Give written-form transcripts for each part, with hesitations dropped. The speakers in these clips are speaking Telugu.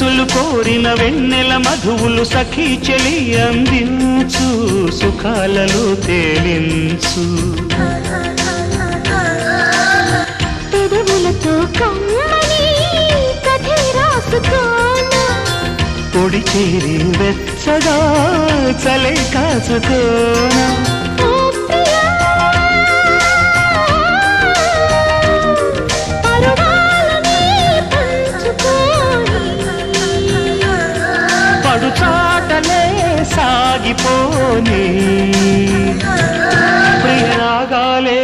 మనసులు కోరిన వెన్నెల మధువులు సఖీ చెలి అందించు సుఖాలలో తేలించు పెదవులతో కమ్మని కథే రాసుకోనా పొడి చేరి వెచ్చగా చలే కాచుకోనా పడుచాటలే సాగిపోని ప్రియరాగాలే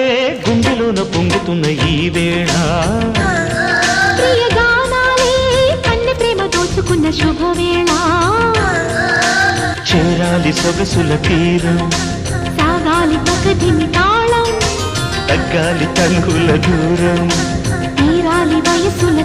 గుండెలోన పొంగుతున్న ఈ వేళ ప్రియగానాలే కన్నె ప్రేమ దోచుకున్న శుభవేళ చేరాలి సొగసుల తీరం సాగాలి పకదిని తాళం తగ్గాలి తంగుల దూరం తీరాలి వయసుల